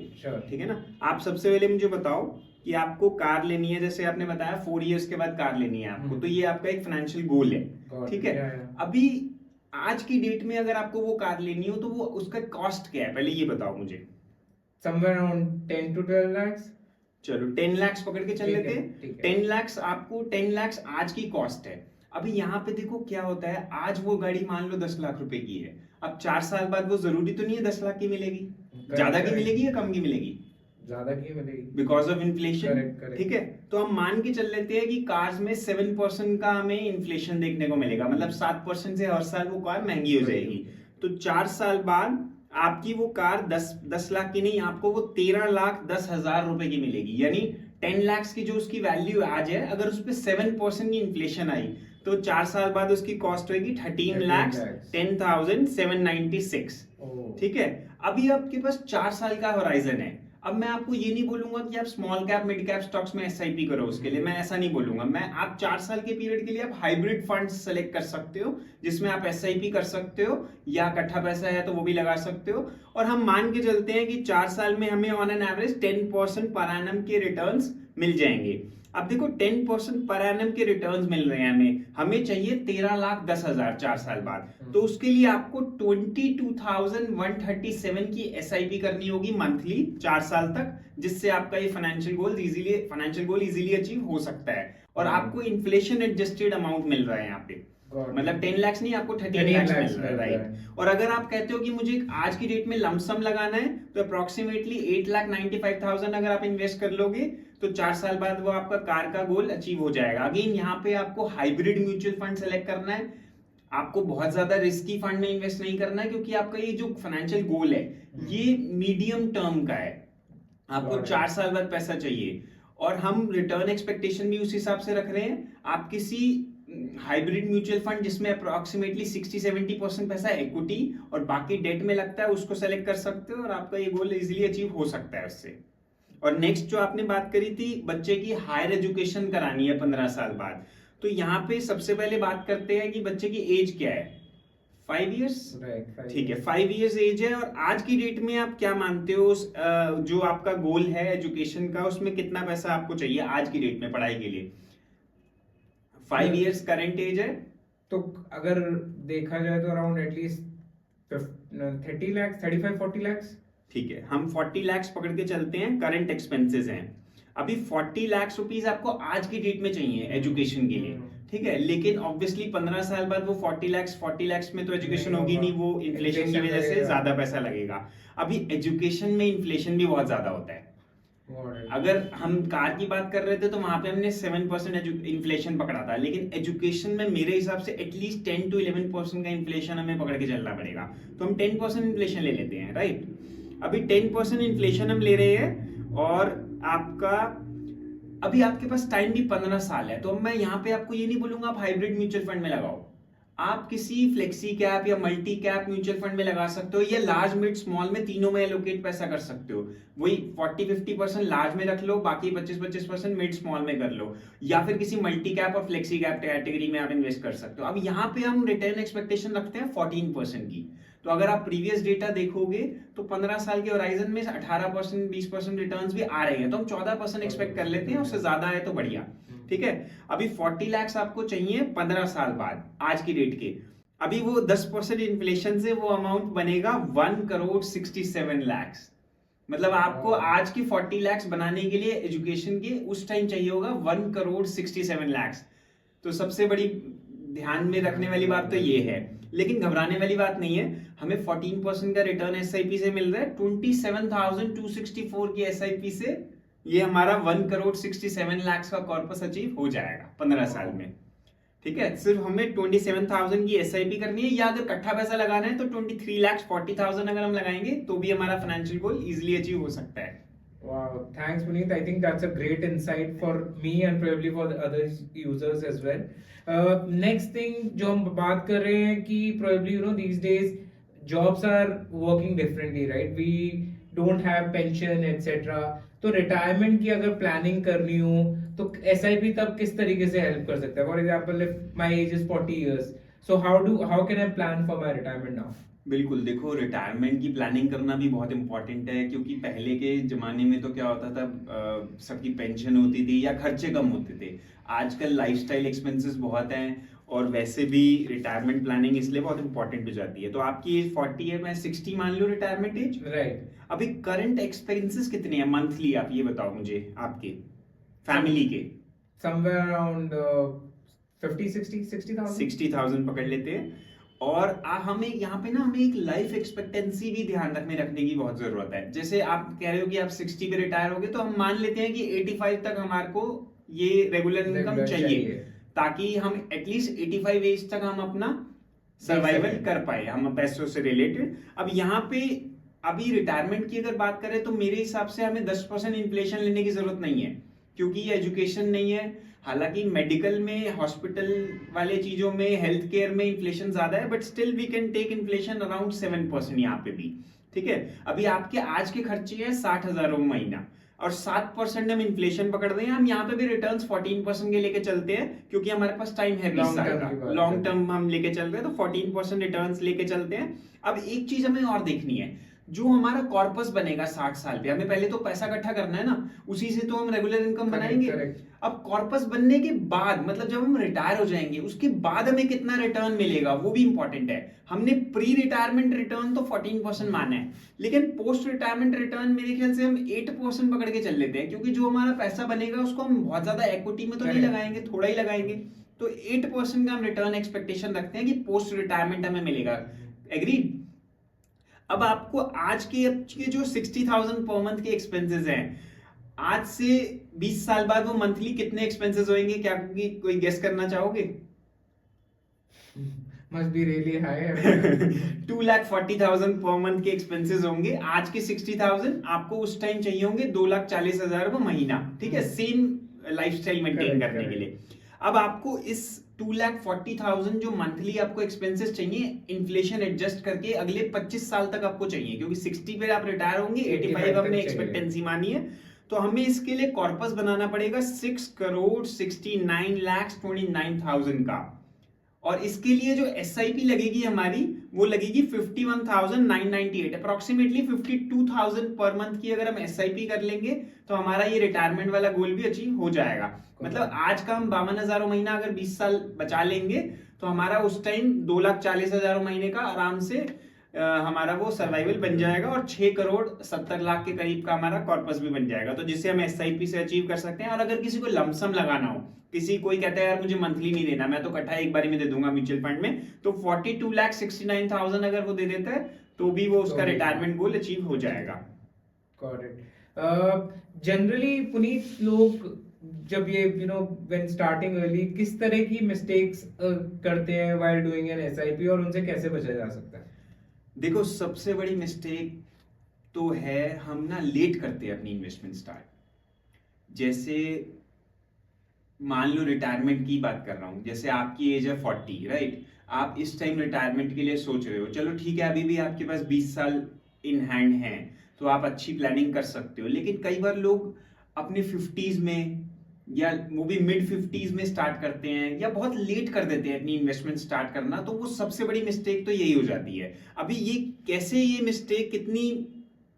Speaker 2: ठीक है ना। आप सबसे पहले मुझे बताओ कि आपको कार लेनी है, जैसे आपने बताया 4 इयर्स के बाद कार लेनी है आपको, तो ये आपका एक फाइनेंशियल गोल है, ठीक है। अभी आज की डेट में अगर आपको वो कार लेनी हो तो वो उसका कॉस्ट क्या है, पहले ये बताओ मुझे।
Speaker 1: Somewhere around 10 to 12 lakhs।
Speaker 2: चलो 10 लाख पकड़ के चल लेते हैं।
Speaker 1: ठीक है।
Speaker 2: 10 लाख आपको 10 लाख आज की कॉस्ट है। अभी यहाँ पे देखो क्या होता है, आज वो गाड़ी मान लो 10 लाख रुपए की है, अब 4 साल बाद वो जरूरी तो नहीं है 10 लाख की मिलेगी, ज्यादा की मिलेगी या कम की मिलेगी,
Speaker 1: ज्यादा की मिलेगी
Speaker 2: बिकॉज ऑफ इन्फ्लेशन,
Speaker 1: करेक्ट।
Speaker 2: ठीक है। तो हम मान के चल लेते हैं कि कार्स में 7% का हमें इन्फ्लेशन देखने को मिलेगा, मतलब 7% से हर साल वो कार महंगी हो जाएगी। तो 4 साल बाद आपकी वो कार 10 लाख की नहीं, आपको वो 13,10,000 रुपए की मिलेगी, यानी 10 लाख की जो उसकी वैल्यू आज है, अगर उस पर 7% की इन्फ्लेशन आई तो 4 साल बाद उसकी कॉस्ट होगी 13,10,796, ठीक है। अभी आपके पास 4 साल का होराइजन है। अब मैं आपको ये नहीं बोलूंगा कि आप small cap mid cap stocks में एसआईपी करो, उसके लिए मैं ऐसा नहीं बोलूंगा। मैं आप 4 साल के पीरियड के लिए आप हाइब्रिड फंड्स सेलेक्ट कर सकते हो, जिसमें आप एसआईपी कर सकते हो या इकट्ठा पैसा है तो वो भी लगा सकते हो। और हम मान के चलते हैं कि 4 साल में हमें on an average 10% per annum के रिटर्न्स मिल जाएंगे। अब देखो 10% पर एनम के रिटर्न्स मिल रहे हैं हमें चाहिए 13,10,000 4 साल बाद, तो उसके लिए आपको 22,137 की एसआईपी करनी होगी मंथली 4 साल तक, जिससे आपका ये फाइनेंशियल गोल इजीली अचीव हो सकता है। और आपको इन्फ्लेशन एडजस्टेड अमाउंट मिल रहा है यहाँ पे, मतलब 10 लाख नहीं, आपको 13 लाख मिल रहा है, राइट। और अगर आप कहते हो कि मुझे आज की डेट में लमसम लगाना है तो अप्रोक्सीमेटली 8,95,000 अगर आप इन्वेस्ट कर लोगे तो 4 साल बाद वो आपका कार का गोल अचीव हो जाएगा। अगेन यहाँ पे आपको हाइब्रिड म्यूचुअल फंड सेलेक्ट करना है, आपको बहुत ज्यादा रिस्की फंड में इन्वेस्ट नहीं करना है, क्योंकि आपका ये जो फाइनेंशियल गोल है ये मीडियम टर्म का है, आपको 4 साल बाद पैसा चाहिए। और हम रिटर्न एक्सपेक्टेशन भी उस हिसाब से रख रहे हैं। आप किसी हाइब्रिड म्यूचुअल फंड जिसमें अप्रोक्सीमेटली 60-70% पैसा इक्विटी और बाकी डेट में लगता है, उसको सेलेक्ट कर सकते हो और आपका ये गोल इजीली अचीव हो सकता है उससे। और नेक्स्ट जो आपने बात करी थी, बच्चे की हायर एजुकेशन करानी है 15 साल बाद, तो यहाँ पे सबसे पहले बात करते हैं कि बच्चे की एज क्या है। 5 इयर्स, ठीक है, 5 इयर्स एज है। और आज की डेट में आप क्या मानते हो जो आपका गोल है एजुकेशन का, उसमें कितना पैसा आपको चाहिए आज की डेट में पढ़ाई के लिए? 5 इयर्स करंट एज है,
Speaker 1: तो अगर देखा जाए तो अराउंड एटलीस्ट 30 लाख, 35-40 लाख।
Speaker 2: ठीक है, हम 40 लाख पकड़ के चलते हैं, करंट एक्सपेंसेस हैं। अभी 40 लाख रुपीज आपको आज की डेट में चाहिए एजुकेशन के लिए, ठीक है। लेकिन ऑब्वियसली 15 साल बाद वो 40 लाख में तो एजुकेशन होगी नहीं, वो इन्फ्लेशन की वजह से ज्यादा पैसा लगेगा। अभी एजुकेशन में इन्फ्लेशन भी बहुत ज्यादा होता है। अगर हम कार की बात कर रहे थे तो वहां पे हमने 7% इन्फ्लेशन पकड़ा था, लेकिन एजुकेशन में मेरे हिसाब से एटलीस्ट 10 to 11% का इन्फ्लेशन हमें पकड़ के चलना पड़ेगा। तो हम 10% इन्फ्लेशन ले लेते हैं, राइट। अभी 10% इन्फ्लेशन हम ले रहे हैं और आपका अभी आपके पास टाइम भी 15 साल है। तो मैं यहाँ पे आपको ये नहीं बोलूंगा आप हाइब्रिड म्यूचुअल फंड में लगाओ, आप किसी फ्लेक्सी कैप या मल्टी कैप म्यूचुअल फंड में लगा सकते हो, या लार्ज मिड स्मॉल में तीनों में एलोकेट पैसा कर सकते हो। वही 40-50% लार्ज में रख लो, बाकी 25-25% मिड स्मॉल में कर लो, या फिर किसी मल्टी कैप और फ्लेक्सी कैप कैटेगरी में आप इन्वेस्ट कर सकते हो। अब यहाँ पे हम रिटर्न एक्सपेक्टेशन रखते हैं 14% की। तो अगर आप प्रीवियस डेटा देखोगे तो 15 साल के होराइजन में 18%, 20% रिटर्न्स भी आ रहे हैं, तो हम 14% एक्सपेक्ट कर लेते हैं, उससे ज्यादा है तो बढ़िया, ठीक है। अभी 40 लाख आपको चाहिए 15 साल बाद आज की डेट के। अभी वो 10% इन्फ्लेशन से वो अमाउंट बनेगा 1,67 लाख। मतलब आपको आज की 40 लाख बनाने के लिए एजुकेशन के उस टाइम चाहिए होगा 1,67 लाख। तो सबसे बड़ी ध्यान में रखने वाली बात तो ये है, लेकिन घबराने वाली बात नहीं है। हमें 14% का रिटर्न एसआईपी से मिल रहा है, 27,264 की एसआईपी से ये हमारा 1,67 लाख का कॉर्पस अचीव हो जाएगा 15 साल में, ठीक है। सिर्फ हमें 27,000 की एसआईपी करनी है, या अगर इकट्ठा पैसा लगाना है तो 23,40,000 अगर हम लगाएंगे तो भी हमारा फाइनेंशियल गोल इजीली अचीव हो सकता है।
Speaker 1: Wow, thanks Puneet. I think that's a great insight for me and probably for the other users as well. Next thing जो हम बात कर रहे हैं कि probably these days jobs are working differently, right? We don't have pension etc. तो retirement की अगर प्लानिंग करनी हो तो SIP तब किस तरीके से हेल्प कर सकता है? For example if my age is 40 years, so how can I plan for my retirement now?
Speaker 2: बिल्कुल, देखो रिटायरमेंट की प्लानिंग करना भी बहुत इम्पोर्टेंट है, क्योंकि पहले के ज़माने में तो क्या होता था, सबकी पेंशन होती थी या खर्चे कम होते थे। आजकल लाइफ़स्टाइल एक्सपेंसेस बहुत हैं, और वैसे भी रिटायरमेंट प्लानिंग इसलिए बहुत इम्पोर्टेंट हो जाती है। तो आपकी एज 40 है, मैं 60 मान लूँ रिटायरमेंट एज।
Speaker 1: राइट।
Speaker 2: अभी करंट एक्सपेंसेस कितने हैं मंथली, आप ये बताओ मुझे, आपके फैमिली के।
Speaker 1: Somewhere around 50 60 60,000।
Speaker 2: 60,000 पकड़ लेते हैं। और हमें यहाँ पे ना, हमें एक लाइफ एक्सपेक्टेंसी भी ध्यान रखने की बहुत जरूरत है। जैसे आप कह रहे हो कि आप 60 पे रिटायर होगे, तो हम मान लेते हैं कि 85 तक हमारे को ये रेगुलर इनकम
Speaker 1: Regular
Speaker 2: चाहिए,
Speaker 1: चाहिए।
Speaker 2: ताकि हम एटलीस्ट 85 एज तक हम अपना
Speaker 1: जी
Speaker 2: सर्वाइवल
Speaker 1: सकें।
Speaker 2: कर पाए, हम पैसों से रिलेटेड। अब यहाँ पे अभी रिटायरमेंट की अगर बात करें, तो मेरे हिसाब से हमें 10% इन्फ्लेशन लेने की जरूरत नहीं है, क्योंकि ये एजुकेशन नहीं है। हालांकि मेडिकल में, हॉस्पिटल वाले चीजों में, हेल्थ केयर में इन्फ्लेशन ज्यादा है, but still we can take inflation around 7% यहाँ पे भी। ठीक है, अभी आपके आज के खर्चे हैं 60,000 महीना, और 7% हम इन्फ्लेशन पकड़ रहे हैं, हम यहाँ पे भी रिटर्न्स 14% के लेके चलते हैं, क्योंकि हमारे पास टाइम है 20
Speaker 1: Long
Speaker 2: साल
Speaker 1: term
Speaker 2: का,
Speaker 1: की बात
Speaker 2: लॉन्ग
Speaker 1: करें।
Speaker 2: टर्म हम लेके चल रहे हैं, तो 14% रिटर्न्स लेके चलते हैं। अब एक चीज हमें और देखनी है, जो हमारा कॉर्पस बनेगा 60 साल पे, हमें पहले तो पैसा इकट्ठा करना है ना, उसी से तो हम रेगुलर इनकम बनाएंगे।
Speaker 1: करेक्ट।
Speaker 2: अब कॉर्पस बनने के बाद, मतलब जब हम रिटायर हो जाएंगे, उसके बाद हमें कितना रिटर्न मिलेगा वो भी इंपॉर्टेंट है। हमने प्री रिटायरमेंट रिटर्न तो 14% माना है, लेकिन पोस्ट रिटायरमेंट रिटर्न मेरे ख्याल से हम 8% पकड़ के चल लेते हैं, क्योंकि जो हमारा पैसा बनेगा उसको हम बहुत ज्यादा इक्विटी में तो नहीं
Speaker 1: Correct.
Speaker 2: लगाएंगे, थोड़ा ही लगाएंगे। तो 8% का हम रिटर्न एक्सपेक्टेशन रखते हैं कि पोस्ट रिटायरमेंट हमें मिलेगा। एग्रीड। अब आपको आज के जो 60,000 पर मंथ के एक्सपेंसेस हैं, आज से 20 साल बाद वो मंथली कितने एक्सपेंसेस होंगे, क्या कोई गेस करना चाहोगे?
Speaker 1: Must be really high.
Speaker 2: 2,40,000 per month के एक्सपेंसेस होंगे। आज के 60,000 आपको उस टाइम चाहिए होंगे 2,40,000 रुपए महीना। ठीक है, सेम लाइफस्टाइल मेंटेन
Speaker 1: Correct,
Speaker 2: करने के लिए। अब आपको इस 2,40,000 जो मंथली आपको एक्सपेंसेस चाहिए, इन्फ्लेशन एडजस्ट करके अगले 25 साल तक आपको चाहिए, क्योंकि 60 पे आप रिटायर होंगे, 85 हमने एक्सपेक्टेंसी मानी है। तो हमें इसके लिए कॉर्पस बनाना पड़ेगा 6,69,29,000 का। और इसके लिए जो SIP लगेगी हमारी, वो लगेगी 51,998, अप्रोक्सीमेटली 52,000 पर मंथ की। अगर हम SIP कर लेंगे तो हमारा ये रिटायरमेंट वाला गोल भी अचीव हो जाएगा। मतलब आज का हम 52,000 महीना अगर 20 साल बचा लेंगे, तो हमारा उस टाइम 2,40,000 महीने का आराम से हमारा वो सर्वाइवल बन जाएगा, और 6,70,00,000 के करीब का हमारा कॉर्पस भी बन जाएगा, तो जिससे हम SIP से अचीव कर सकते हैं। और अगर किसी को लमसम लगाना हो, किसी कोई कहता है यार मुझे मंथली नहीं देना, मैं तो इकट्ठा एक बारी में दे दूंगा म्यूचुअल फंड में, तो 42,69,000 अगर वो दे देता है, तो भी वो उसका रिटायरमेंट गोल अचीव हो जाएगा।
Speaker 1: जनरली पुनीत, लोग जब ये व्हेन स्टार्टिंग अर्ली, किस तरह की मिस्टेक्स करते हैं व्हाइल डूइंग एन SIP, और उनसे कैसे बचा जा सकता है?
Speaker 2: देखो, सबसे बड़ी मिस्टेक तो है हम ना लेट करते हैं अपनी इन्वेस्टमेंट स्टार्ट। जैसे मान लो रिटायरमेंट की बात कर रहा हूं, जैसे आपकी एज है 40, राइट? आप इस टाइम रिटायरमेंट के लिए सोच रहे हो, चलो ठीक है, अभी भी आपके पास 20 साल इन हैंड हैं, तो आप अच्छी प्लानिंग कर सकते हो। लेकिन कई बार लोग अपने 50s में, या वो भी मिड 50s में स्टार्ट करते हैं, या बहुत लेट कर देते हैं अपनी इन्वेस्टमेंट स्टार्ट करना, तो वो सबसे बड़ी मिस्टेक तो यही हो जाती है। अभी ये कैसे, ये मिस्टेक कितनी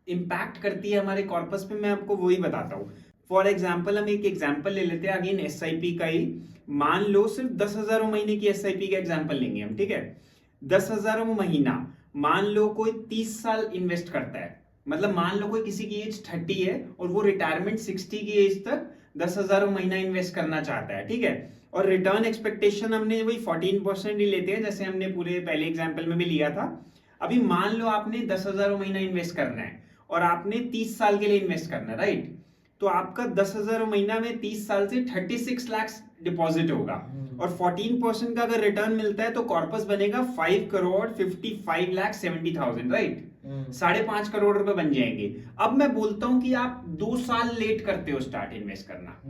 Speaker 2: इम्पैक्ट करती है हमारे कॉर्पस पे, मैं आपको वही बताता हूँ। फॉर एग्जाम्पल, हम एक एग्जाम्पल ले लेते हैं अगेन SIP का ही। मान लो सिर्फ 10,000 महीने की SIP का एग्जाम्पल लेंगे हम, ठीक है? 10,000 महीना, मान लो कोई 30 साल इन्वेस्ट करता है, मतलब मान लो कोई किसी की एज 30 है और वो रिटायरमेंट 60 की एज तक 10,000 महीना इन्वेस्ट करना चाहता है, ठीक है? और रिटर्न एक्सपेक्टेशन हमने वही 14% ही लेते हैं, जैसे हमने पूरे पहले एग्जाम्पल में भी लिया था। अभी मान लो आपने 10,000 महीना इन्वेस्ट करना है, और आपने 30 साल के लिए इन्वेस्ट करना है, राइट? तो आपका 10,000 महीना में 30 साल से 36 लाख डिपॉजिट होगा, और 14% का अगर रिटर्न मिलता है, तो कॉर्पस बनेगा 5,55,70,000, राइट? 5.5 करोड़ रुपए बन जाएंगे। अब मैं बोलता हूं कि आप 2 साल लेट करते हो स्टार्ट इन्वेस्ट करना।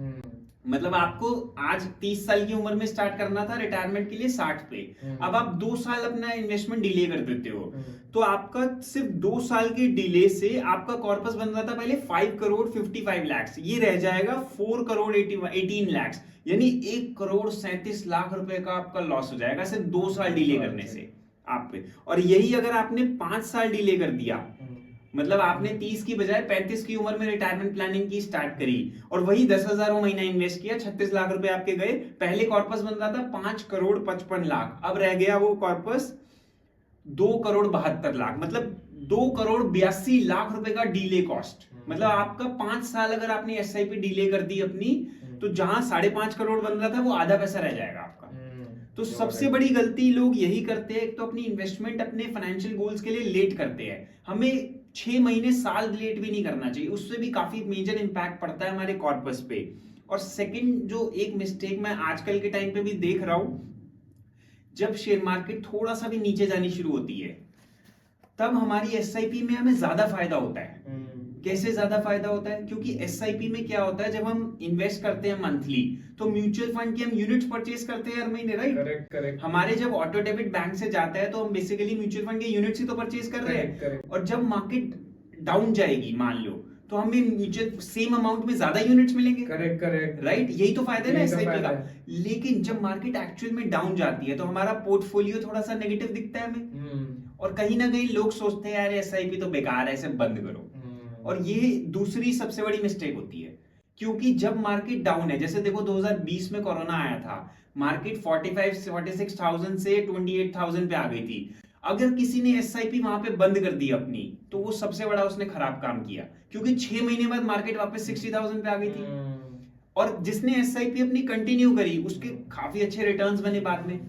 Speaker 2: मतलब आपको आज 30 साल की उम्र में स्टार्ट करना था, रिटायरमेंट के लिए 60 पे, अब आप 2 साल अपना इन्वेस्टमेंट डिले कर देते हो, तो आपका सिर्फ 2 साल के डिले से आपका कॉर्पस बन रहा था पहले 5,55,00,000, ये रह जाएगा 4,18,00,000, यानी 1,37,00,000 रुपए का आपका लॉस हो जाएगा सिर्फ 2 साल डिले करने से। आप पे। और यही अगर आपने 5 साल डिले कर दिया, मतलब आपने 30 की बजाय 35 की उम्र में रिटायरमेंट प्लानिंग की स्टार्ट करी और वही 10,000 महीना इन्वेस्ट किया, 36 लाख रुपए आपके गए। पहले कॉर्पस बन रहा था 5,55,00,000, अब रह गया वो कॉर्पस 2,72,00,000, मतलब 2,82,00,000 रुपए का डीले कॉस्ट। मतलब आपका 5 साल अगर आपने एसआईपी डीले कर दी अपनी, तो जहां 5.5 करोड़ बन रहा था वो आधा पैसा रह जाएगा आपका। तो सबसे बड़ी गलती लोग यही करते हैं, तो अपनी इन्वेस्टमेंट अपने फाइनेंशियल गोल्स के लिए लेट करते हैं। हमें 6 महीने साल लेट भी नहीं करना चाहिए, उससे भी काफी मेजर इंपैक्ट पड़ता है हमारे कॉर्पस पे। और सेकंड जो एक मिस्टेक मैं आजकल के टाइम पे भी देख रहा हूं, जब शेयर मार्केट थोड़ा सा भी नीचे जानी शुरू होती है, तब हमारी एसआईपी में हमें ज्यादा फायदा होता है। कैसे ज्यादा फायदा होता है? क्योंकि एसआईपी में क्या होता है, जब हम इन्वेस्ट करते हैं मंथली, तो म्यूचुअल फंड की हम यूनिट्स परचेज करते हैं हर महीने, राइट?
Speaker 1: Correct correct.
Speaker 2: हमारे जब ऑटो डेबिट बैंक से जाता है, तो हम बेसिकली म्यूचुअल फंड के यूनिट्स ही तो परचेज कर रहे हैं।
Speaker 1: करेक्ट।
Speaker 2: और जब मार्केट डाउन जाएगी मान लो, तो हमें म्यूचुअल सेम अमाउंट में ज्यादा यूनिट्स मिलेंगे।
Speaker 1: Correct correct.
Speaker 2: राइट, यही तो फायदा है ना
Speaker 1: यही तो
Speaker 2: एसआईपी का।
Speaker 1: फायदा है।
Speaker 2: लेकिन जब मार्केट एक्चुअल में डाउन जाती है, तो हमारा पोर्टफोलियो थोड़ा सा नेगेटिव दिखता है हमें। और कहीं ना कहीं लोग सोचते हैं यार एसआईपी तो बेकार है, इसे बंद करो। और ये दूसरी सबसे बड़ी मिस्टेक होती है, क्योंकि जब मार्केट डाउन है, जैसे देखो 2020 में कोरोना आया था, मार्केट 46,000 से 28,000 पे आ गई थी। अगर किसी ने एसआईपी वहां पे बंद कर दी अपनी, तो वो सबसे बड़ा उसने खराब काम किया, क्योंकि 6 महीने बाद मार्केट वापस 60,000 पे आ गई थी। और जिसने एसआईपी अपनी कंटिन्यू करी, उसके काफी अच्छे रिटर्न्स बने बाद में।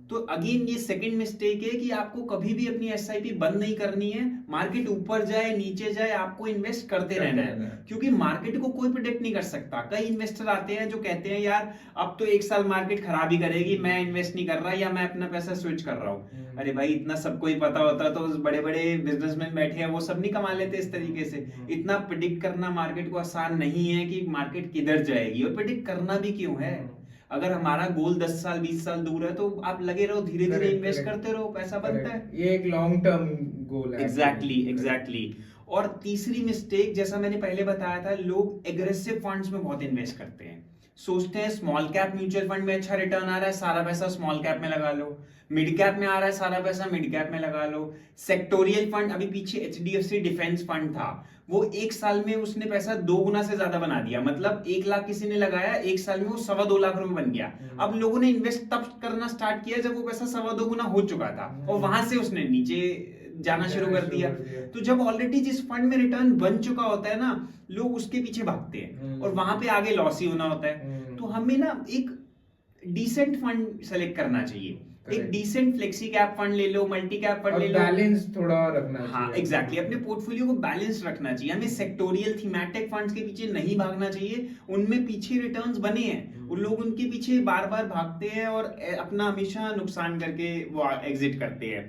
Speaker 2: तो अगेन ये सेकंड मिस्टेक है कि आपको कभी भी अपनी एसआईपी बंद नहीं करनी है। मार्केट ऊपर जाए नीचे जाए, आपको इन्वेस्ट करते रहना है, क्योंकि मार्केट को कोई प्रिडिक्ट नहीं कर सकता। कई इन्वेस्टर आते हैं जो कहते हैं यार अब तो 1 साल मार्केट खराब ही करेगी, मैं इन्वेस्ट नहीं कर रहा, या मैं अपना पैसा स्विच कर रहा हूँ। अरे भाई, इतना सबको ही पता होता तो बड़े बड़े बिजनेसमैन बैठे हैं वो सब नहीं कमा लेते इस तरीके से। इतना प्रिडिक्ट करना मार्केट को आसान नहीं है कि मार्केट किधर जाएगी, और प्रिडिक्ट करना भी क्यों है। अगर हमारा गोल 10 साल 20 साल दूर है, तो आप लगे रहो, धीरे धीरे इन्वेस्ट करते रहो, पैसा बनता है।
Speaker 1: ये एक लॉन्ग टर्म गोल है।
Speaker 2: एग्जैक्टली। और तीसरी मिस्टेक, जैसा मैंने पहले बताया था, लोग एग्रेसिव फंड्स में बहुत इन्वेस्ट करते हैं। सोचते हैं स्मॉल कैप म्यूचुअल फंड में अच्छा रिटर्न आ रहा है, सारा पैसा स्मॉल कैप में लगा लो। मिड कैप में आ रहा है, सारा पैसा मिड कैप में लगा लो। सेक्टोरियल फंड, अभी पीछे एचडीएफसी डिफेंस फंड था, वो 1 साल में उसने पैसा 2 गुना से ज्यादा बना दिया। मतलब 1 लाख किसी ने लगाया, 1 साल में वो 2.25 लाख रुपए बन गया। अब लोगों ने इन्वेस्ट तब करना स्टार्ट किया जब वो पैसा 2.25 गुना हो चुका था, और वहां से उसने नीचे जाना शुरू कर दिया। तो जब ऑलरेडी जिस फंड में रिटर्न बन चुका होता है ना, लोग उसके पीछे भागते हैं, और वहां पे आगे लॉस ही होना होता है। तो हमें ना एक डिसेंट फंड सेलेक्ट करना चाहिए। एक डिसेंट फ्लेक्सी कैप फंड ले लो, मल्टी कैप फंड ले लो,
Speaker 1: बैलेंस थोड़ा रखना चाहिए।
Speaker 2: हाँ एग्जैक्टली, अपने पोर्टफोलियो को बैलेंस रखना चाहिए। हमें सेक्टोरियल थीमेटिक फंड्स के पीछे नहीं भागना चाहिए, उनमें पीछे रिटर्न्स बने हैं, उन लोग उनके पीछे बार बार भागते हैं और अपना हमेशा नुकसान करके वो एग्जिट करते हैं।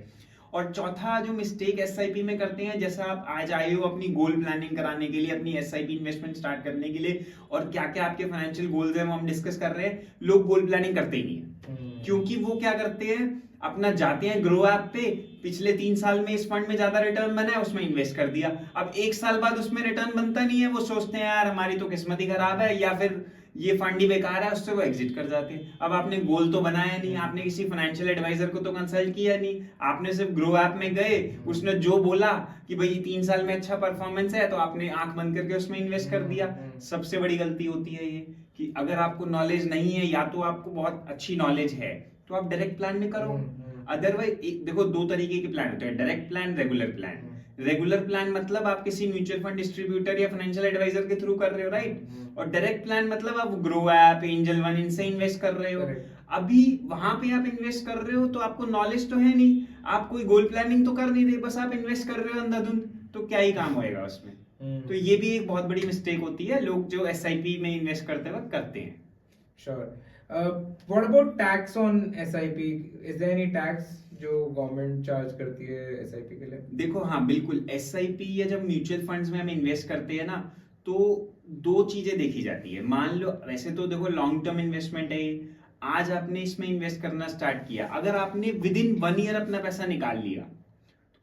Speaker 2: और चौथा जो मिस्टेक एसआईपी में करते हैं, जैसा आप आज आए हो अपनी गोल प्लानिंग कराने के लिए, अपनी एसआईपी इन्वेस्टमेंट स्टार्ट करने के लिए, और क्या क्या आपके फाइनेंशियल गोल्स हैं वो हम डिस्कस कर रहे हैं, लोग गोल प्लानिंग करते ही नहीं है। क्योंकि वो क्या करते हैं, अपना जाते हैं ग्रो ऐप पे, पिछले 3 साल में इस फंड में ज्यादा रिटर्न बना है, उसमें इन्वेस्ट कर दिया। अब 1 साल बाद उसमें रिटर्न बनता नहीं है, वो सोचते हैं यार हमारी तो किस्मत ही खराब है, या फिर ये फंड ही बेकार है, उससे वो एग्जिट कर जाते हैं। अब आपने गोल तो बनाया नहीं, आपने किसी फाइनेंशियल एडवाइजर को तो कंसल्ट किया नहीं, आपने सिर्फ ग्रो ऐप में गए, उसने जो बोला कि भाई 3 साल में अच्छा परफॉर्मेंस है, तो आपने आंख बंद करके उसमें इन्वेस्ट कर दिया। सबसे बड़ी गलती होती है ये कि अगर आपको नॉलेज नहीं है, या तो आपको बहुत अच्छी नॉलेज है, तो आप डायरेक्ट प्लान में करो। अदरवाइज देखो 2 तरीके के प्लान होते हैं, direct plan, regular plan. Regular plan मतलब आप किसी म्यूचुअल फंड डिस्ट्रीब्यूटर या फाइनेंशियल एडवाइजर के थ्रू कर रहे हो, राइट? और डायरेक्ट प्लान मतलब आप ग्रो ऐप, एंजल वन, इनसे इन्वेस्ट कर रहे हो। अभी वहां पे आप इन्वेस्ट कर रहे हो तो आपको नॉलेज तो है नहीं, आप कोई गोल प्लानिंग तो कर नहीं रहे, बस आप इन्वेस्ट कर रहे हो अंधाधुंध, तो क्या ही काम होएगा उसमें। तो ये भी एक बहुत बड़ी मिस्टेक होती है, लोग जो एसआईपी में इन्वेस्ट करते वक्त करते हैं।
Speaker 1: Sure. What about tax on SIP? Is there any tax जो गवर्नमेंट चार्ज करती है एसआईपी के लिए?
Speaker 2: देखो हाँ बिल्कुल, एसआईपी या जब म्यूचुअल फंड्स में हम इन्वेस्ट करते हैं ना, तो 2 चीजें देखी जाती है। मान लो वैसे तो देखो लॉन्ग टर्म इन्वेस्टमेंट है, आज आपने इसमें इन्वेस्ट करना स्टार्ट किया, अगर आपने विद इन 1 ईयर अपना पैसा निकाल लिया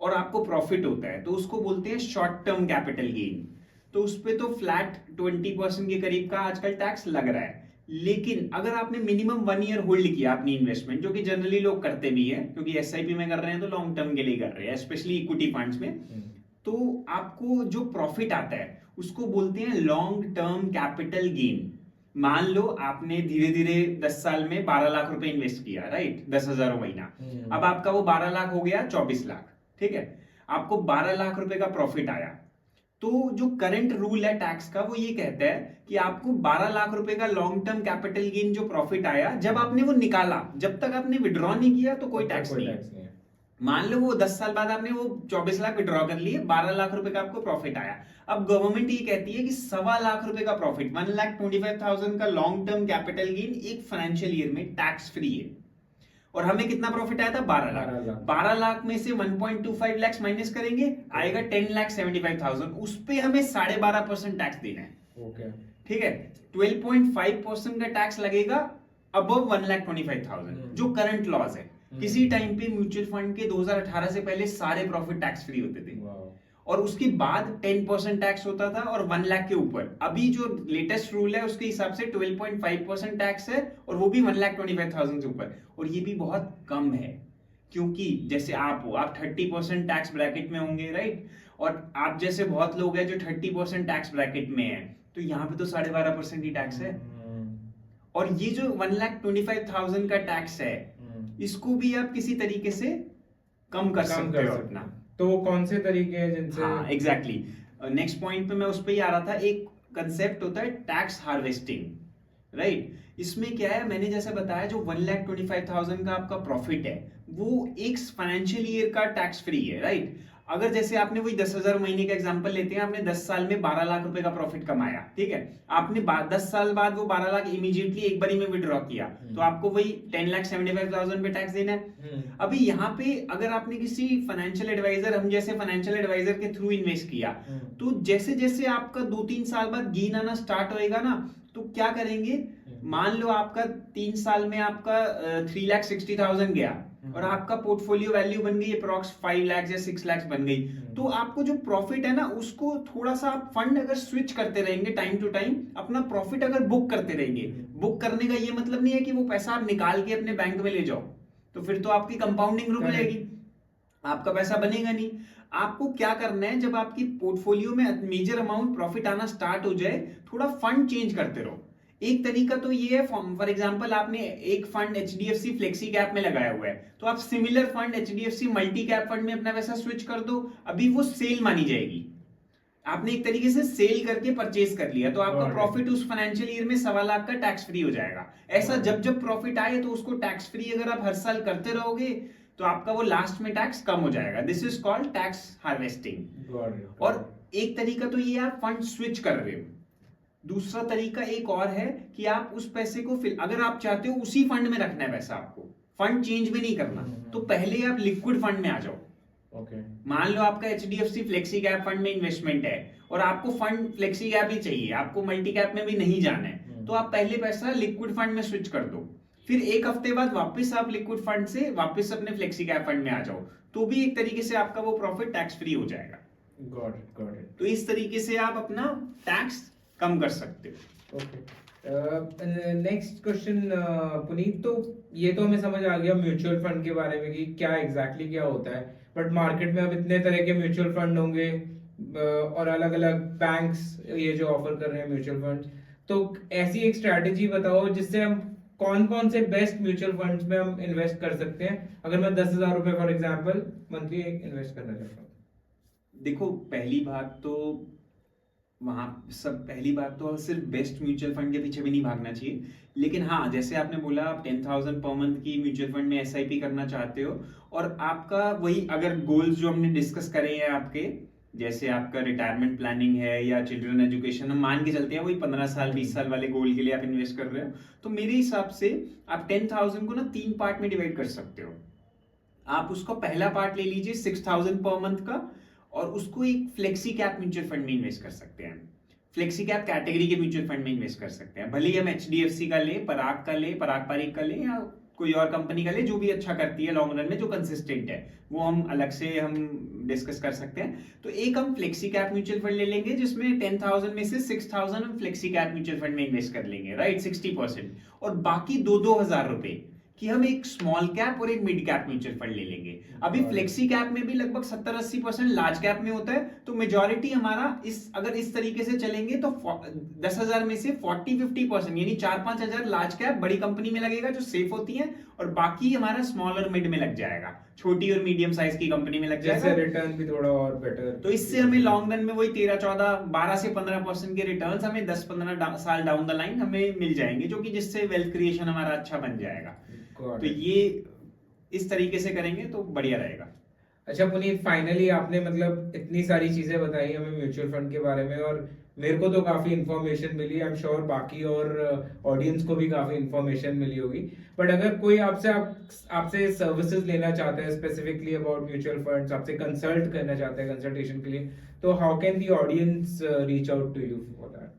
Speaker 2: और आपको प्रॉफिट होता है, तो उसको बोलते हैं शॉर्ट टर्म कैपिटल गेन। तो उस पे तो फ्लैट 20% के करीब का आजकल टैक्स लग रहा है। लेकिन अगर आपने मिनिमम 1 ईयर होल्ड किया अपनी इन्वेस्टमेंट, जो कि जनरली लोग करते भी हैं क्योंकि एसआईपी में कर रहे हैं तो लॉन्ग टर्म के लिए कर रहे हैं, स्पेशली इक्विटी फंड्स में, तो आपको जो प्रॉफिट आता है उसको बोलते हैं लॉन्ग टर्म कैपिटल गेन। मान लो आपने धीरे धीरे 10 साल में 12 लाख रुपए इन्वेस्ट किया, राइट, 10,000 महीना। अब आपका वो 12 लाख हो गया 24 लाख, ठीक है, आपको 12 लाख रुपए का प्रॉफिट आया। तो जो करंट रूल है टैक्स का वो ये कहता है कि आपको 12 लाख रुपए का लॉन्ग टर्म कैपिटल गेन जो प्रॉफिट आया, जब आपने वो निकाला, जब तक आपने विड्रॉ नहीं किया तो कोई टैक्स नहीं है। मान लो वो 10 साल बाद आपने वो 24 लाख विड्रॉ कर लिए, 12 लाख रुपए का आपको प्रॉफिट आया। अब गवर्नमेंट ये कहती है कि 1.25 लाख रुपए का प्रॉफिट, 1,25,000 का लॉन्ग टर्म कैपिटल गेन एक फाइनेंशियल ईयर में टैक्स फ्री है। और हमें कितना प्रॉफिट आया था? 12 लाख। 12 लाख में से 1.25 लाख माइनस करेंगे, आएगा 10,75,000। उस पे हमें 12.5% टैक्स देना है।
Speaker 1: ओके,
Speaker 2: ठीक है, 12.5% का टैक्स लगेगा अबव 1,25,000, जो करंट लॉज है। किसी टाइम पे म्यूचुअल फंड के 2018 से पहले सारे प्रॉफिट टैक्स फ्री होते थे, और उसके बाद 10% टैक्स होता था, और 1 लाख के ऊपर अभी जो लेटेस्ट रूल है उसके हिसाब से 12.5% टैक्स है, और वो भी 1,25,000 से ऊपर। और ये भी बहुत कम है, क्योंकि जैसे आप हो, आप 30% टैक्स ब्रैकेट में होंगे, राइट, और आप जैसे बहुत लोग हैं जो 30% टैक्स ब्रैकेट में है, तो यहाँ पे तो 12.5% ही टैक्स है। और ये जो 1,25,000 का टैक्स है, इसको भी आप किसी तरीके से कम कर सकते हो अपना।
Speaker 1: तो वो कौन से तरीके हैं जिनसे?
Speaker 2: हाँ, एग्जैक्टली, नेक्स्ट पॉइंट पे मैं उस पे ही आ रहा था। एक कंसेप्ट होता है टैक्स हार्वेस्टिंग, राइट। इसमें क्या है, मैंने जैसे बताया, जो 1,25,000 का आपका प्रॉफिट है वो एक फाइनेंशियल ईयर का टैक्स फ्री है, राइट। अगर जैसे आपने वही 10,000 महीने का एग्जांपल लेते हैं, आपने 10 साल में 12 लाख रुपए का प्रॉफिट कमाया, ठीक है, आपने 10 साल बाद वो 12 लाख इमीडिएटली एक बारी में विड्रॉ किया, तो आपको वही 10,75,000 पे टैक्स देना है। अभी यहाँ पे अगर आपने किसी फाइनेंशियल एडवाइजर, हम जैसे फाइनेंशियल एडवाइजर के थ्रू इन्वेस्ट किया, तो जैसे जैसे आपका 2-3 साल बाद गेन आना स्टार्ट होएगा ना, तो क्या करेंगे, मान लो आपका 3 साल में आपका 3,60,000 गया, और आपका पोर्टफोलियो वैल्यू बन गई अप्रॉक्स 5 लाख या 6 लाख बन गई, तो आपको जो प्रॉफिट है ना, उसको थोड़ा सा आप फंड अगर स्विच करते रहेंगे टाइम टू टाइम, अपना प्रॉफिट अगर बुक करते रहेंगे, बुक करने का ये मतलब नहीं है कि वो पैसा आप निकाल के अपने बैंक में ले जाओ, तो फिर तो आपकी कंपाउंडिंग रुक जाएगी, आपका पैसा बनेगा नहीं। आपको क्या करना है, जब आपकी पोर्टफोलियो में मेजर अमाउंट प्रॉफिट आना स्टार्ट हो जाए, थोड़ा फंड चेंज करते रहो। एक तरीका तो ये है, फॉर एग्जांपल आपने एक फंड एचडीएफसी फ्लेक्सी कैप में लगाया हुआ है, तो आप similar fund HDFC multi cap fund में अपना पैसा स्विच कर दो, अभी वो सेल मानी जाएगी। आपने एक तरीके से सेल करके परचेज कर लिया, तो आपका प्रॉफिट उस फाइनेंशियल ईयर में 1.25 लाख का टैक्स फ्री हो जाएगा। ऐसा जब जब प्रॉफिट आए तो उसको टैक्स फ्री अगर आप हर साल करते रहोगे, तो आपका वो लास्ट में टैक्स कम हो जाएगा। This is called tax harvesting. और एक तरीका तो ये आप फंड स्विच कर रहे हो। दूसरा तरीका एक और है कि आप उस पैसे को फिर, अगर आप चाहते हो उसी फंड में रखना है पैसा, आपको फंड चेंज भी नहीं करना, तो पहले आप लिक्विड फंड में आ जाओ। मान लो आपका एचडीएफसी फ्लेक्सी कैप फंड में इन्वेस्टमेंट है, और आपको फंड फ्लेक्सी कैप ही चाहिए, आपको मल्टी कैप में भी नहीं जाना है, तो आप पहले पैसा लिक्विड फंड में स्विच कर दो, फिर एक हफ्ते बाद वापस आप लिक्विड फंड से वापस अपने फ्लेक्सी कैप फंड में आ जाओ, तो भी एक तरीके से आपका वो प्रॉफिट टैक्स फ्री हो जाएगा।
Speaker 1: Got it.
Speaker 2: तो इस तरीके से आप अपना टैक्स कम कर सकते हो।
Speaker 1: ओके, नेक्स्ट क्वेश्चन पुनीत, तो ये तो हमें समझ आ गया म्यूचुअल फंड के बारे में कि क्या एग्जैक्टली क्या होता है, बट मार्केट में अब इतने तरह के म्यूचुअल फंड होंगे, और अलग अलग बैंक्स ये जो ऑफर कर रहे हैं म्यूचुअल फंड, तो ऐसी एक स्ट्रैटेजी बताओ जिससे हम कौन कौन से बेस्ट म्यूचुअल फंड्स में हम इन्वेस्ट कर सकते हैं, अगर मैं 10,000 रुपए फॉर एग्जांपल मंथली इन्वेस्ट करना चाहता हूँ।
Speaker 2: देखो, पहली बात तो सिर्फ बेस्ट म्यूचुअल फंड के पीछे भी नहीं भागना चाहिए, लेकिन हाँ, जैसे आपने बोला आप 10,000 पर मंथ की म्यूचुअल फंड में एसआईपी करना चाहते हो, और आपका वही अगर गोल्स जो हमने डिस्कस करे हैं आपके, जैसे आपका रिटायरमेंट प्लानिंग है या चिल्ड्रन एजुकेशन, हम मान के चलते हैं वही 15 साल 20 साल वाले गोल के लिए आप इन्वेस्ट कर रहे हो, तो मेरे हिसाब से आप 10,000 को ना 3 पार्ट में डिवाइड कर सकते हो। आप उसका पहला पार्ट ले लीजिए 6,000 पर मंथ का, और उसको एक फ्लेक्सी कैप म्यूचुअल फंड में इन्वेस्ट कर सकते हैं। फ्लेक्सी कैप कैटेगरी के म्यूचुअल फंड में इन्वेस्ट कर सकते हैं, भले ही हम एचडीएफसी का ले, पराग का ले, पराग पारिक का ले, या कोई और कंपनी का ले जो भी अच्छा करती है लॉन्ग रन में, जो कंसिस्टेंट है, वो हम अलग से हम डिस्कस कर सकते हैं। तो एक हम फ्लेक्सी कैप म्यूचुअल फंड ले लेंगे जिसमें 10,000 में से 6,000 हम फ्लेक्सी कैप म्यूचुअल फंड में इन्वेस्ट कर लेंगे, राइट, 60%, और बाकी 2,000 रुपए कि हम एक स्मॉल कैप और एक मिड कैप म्यूचुअल फंड ले लेंगे। अभी फ्लेक्सी कैप में भी लगभग 70-80% लार्ज कैप में होता है, तो मेजॉरिटी हमारा अगर इस तरीके से चलेंगे तो 10,000 में से 40-50% यानी 4-5 हजार लार्ज कैप बड़ी कंपनी में लगेगा जो सेफ होती है, और बाकी हमारा स्मॉल और मिड में लग जाएगा, छोटी और मीडियम साइज की कंपनी में लग जाएगा,
Speaker 1: रिटर्न भी थोड़ा और बेटर।
Speaker 2: तो इससे हमें लॉन्ग रन में वही 13-14-12 से 15% के रिटर्न्स हमें 10-15 साल डाउन द लाइन हमें मिल जाएंगे, जो कि जिससे वेल्थ क्रिएशन हमारा अच्छा बन जाएगा। तो ये इस तरीके से करेंगे तो बढ़िया रहेगा।
Speaker 1: अच्छा पुनीत, फाइनली आपने मतलब इतनी सारी चीजें बताई हमें म्यूचुअल फंड के बारे में, और मेरे को तो काफी इंफॉर्मेशन मिली, आई एम श्योर बाकी और ऑडियंस को भी काफी इंफॉर्मेशन मिली होगी। बट अगर कोई आपसे सर्विसेज लेना चाहता है स्पेसिफिकली अबाउट म्यूचुअल फंड्स, आपसे कंसल्ट करना चाहता है कंसल्टेशन के लिए, तो how can the audience reach out to you for that?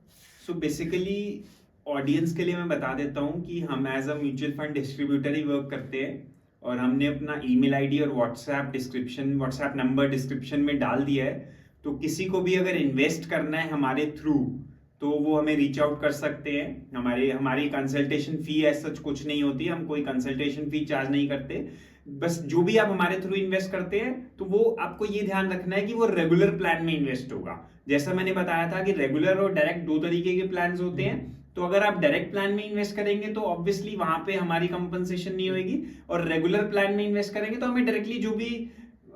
Speaker 2: So basically audience के लिए मैं बता देता हूँ कि हम as a mutual fund distributor ही वर्क करते हैं, और हमने अपना ईमेल आईडी और व्हाट्सएप नंबर डिस्क्रिप्शन में डाल दिया है। तो किसी को भी अगर इन्वेस्ट करना है हमारे थ्रू तो वो हमें रीच आउट कर सकते हैं। हमारी कंसल्टेशन फी ऐसा कुछ नहीं होती, हम कोई कंसल्टेशन फी चार्ज नहीं करते। बस जो भी आप हमारे थ्रू इन्वेस्ट करते हैं तो वो आपको ये ध्यान रखना है कि वो रेगुलर प्लान में इन्वेस्ट होगा। जैसा मैंने बताया था कि रेगुलर और डायरेक्ट दो तरीके के प्लान होते हैं, तो अगर आप डायरेक्ट प्लान में इन्वेस्ट करेंगे तो ऑब्वियसली वहां पे हमारी कंपनसेशन नहीं होगी, और रेगुलर प्लान में इन्वेस्ट करेंगे तो हमें डायरेक्टली जो भी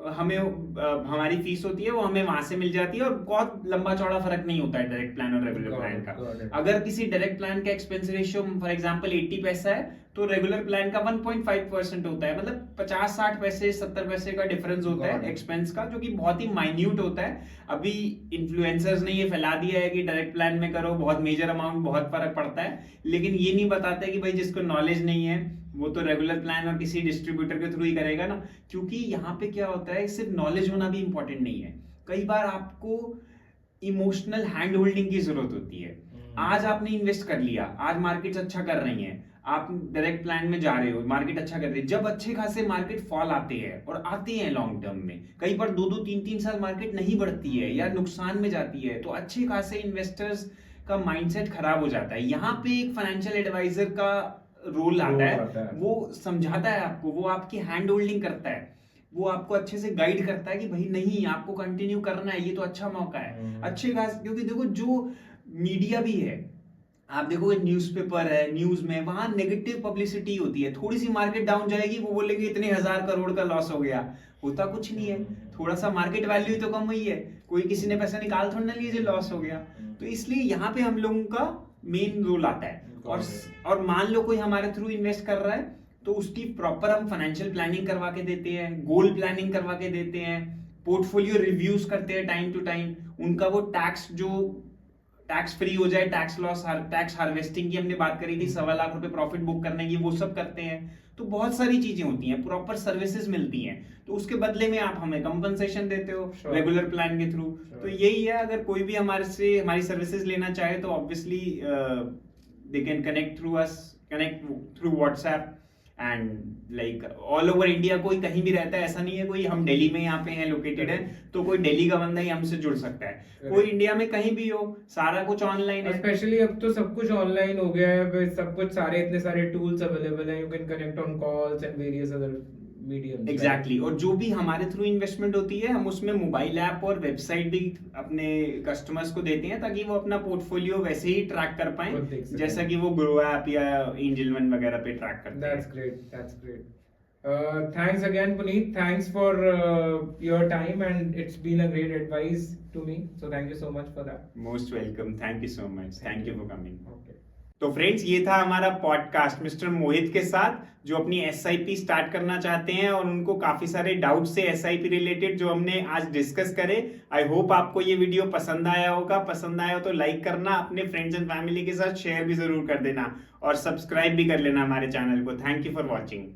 Speaker 2: हमें हमारी फीस होती है वो हमें वहां से मिल जाती है, और बहुत लंबा चौड़ा फर्क नहीं होता है डायरेक्ट प्लान और रेगुलर प्लान का। अगर किसी डायरेक्ट प्लान का एक्सपेंस रेशियो फॉर एग्जांपल 80 पैसा है तो रेगुलर प्लान का 1.5% होता है, मतलब 50-60 पैसे 70 पैसे का डिफरेंस होता है एक्सपेंस का, जो कि बहुत ही माइन्यूट होता है। अभी इन्फ्लुएंसर्स ने ये फैला दिया है कि डायरेक्ट प्लान में करो बहुत मेजर अमाउंट, बहुत फर्क पड़ता है, लेकिन ये नहीं बताते कि भाई जिसको नॉलेज नहीं है वो तो रेगुलर प्लान और किसी डिस्ट्रीब्यूटर के थ्रू ही करेगा ना, क्योंकि यहाँ पे क्या होता है, सिर्फ नॉलेज होना भी इंपॉर्टेंट नहीं है, कई बार आपको इमोशनल हैंड होल्डिंग की जरूरत होती है। आज आपने इन्वेस्ट कर लिया, आज मार्केट्स अच्छा कर रही हैं, आप डायरेक्ट प्लान में जा रहे हो, मार्केट अच्छा कर रही है, जब अच्छे खासे मार्केट फॉल आते हैं, और आते हैं लॉन्ग टर्म में, कई बार 2-2, 3-3 साल मार्केट नहीं बढ़ती है या नुकसान में जाती है, तो अच्छे खासे इन्वेस्टर्स का माइंडसेट खराब हो जाता है। यहाँ पे एक फाइनेंशियल एडवाइजर का रोल आता है, वो समझाता है आपको, वो आपकी हैंड होल्डिंग करता है, वो आपको अच्छे से गाइड करता है कि भाई नहीं आपको कंटिन्यू करना है, ये तो अच्छा मौका है अच्छे खास। क्योंकि देखो जो मीडिया भी है, आप देखोगे न्यूज़पेपर है, न्यूज में वहां नेगेटिव पब्लिसिटी होती है, थोड़ी सी मार्केट डाउन जाएगी वो बोलेंगे इतने 1,000 करोड़ का लॉस हो गया, होता कुछ नहीं है, थोड़ा सा मार्केट वैल्यू तो कम हुई है, कोई किसी ने पैसा निकाल थोड़ा ना लीजिए लॉस हो गया। तो इसलिए यहाँ पे हम लोगों का मेन रोल आता है, और मान लो कोई हमारे थ्रू इन्वेस्ट कर रहा है तो उसकी प्रॉपर हम फाइनेंशियल प्लानिंग करवा के देते हैं, गोल प्लानिंग करवा के देते हैं, पोर्टफोलियो रिव्यूज करते हैं टाइम टू टाइम, उनका वो टैक्स फ्री हो जाए, टैक्स हार्वेस्टिंग की हमने बात करी थी, 1.25 लाख रुपए प्रॉफिट बुक करने की, वो सब करते हैं। तो बहुत सारी चीजें होती हैं, प्रॉपर सर्विसेज मिलती हैं, तो उसके बदले में आप हमें कंपनसेशन देते हो रेगुलर प्लान के थ्रू। तो यही है, अगर कोई भी हमारी सर्विसेज लेना चाहे तो obviously they can connect through WhatsApp, and like all over India, कोई कहीं भी रहता है, ऐसा नहीं है कोई हम दिल्ली में यहाँ पे हैं लोकेटेड है तो कोई दिल्ली का बंदा ही हमसे जुड़ सकता है, कोई इंडिया में कहीं भी हो, सारा कुछ ऑनलाइन है।
Speaker 1: स्पेशली अब तो सब कुछ ऑनलाइन हो गया है, सब कुछ सारे इतने सारे टूल्स अवेलेबल हैं, you can connect on calls and various other medium.
Speaker 2: Exactly, और जो भी हमारे थ्रू इन्वेस्टमेंट होती है हम उसमें मोबाइल ऐप और वेबसाइट भी अपने कस्टमर्स को देते हैं, ताकि वो अपना पोर्टफोलियो वैसे ही ट्रैक कर पाए जैसा कि वो ग्रो ऐप या एंजल वन वगैरह पे ट्रैक करते हैं।
Speaker 1: That's great. Thanks again, Puneet. Thanks for your time, and it's been a great advice to me. So thank you so much for that.
Speaker 2: Most welcome. Thank you so much. Thank you for coming.
Speaker 1: Okay.
Speaker 2: तो friends, ये था हमारा podcast mister मोहित के साथ, जो अपनी SIP start करना चाहते हैं और उनको काफी सारे डाउट्स से एसआईपी रिलेटेड जो हमने आज डिस्कस करे। आई होप आपको ये वीडियो पसंद आया होगा, पसंद आया हो तो लाइक करना, अपने फ्रेंड्स एंड फैमिली के साथ शेयर भी जरूर कर देना, और सब्सक्राइब भी कर लेना हमारे चैनल को। Thank you for watching.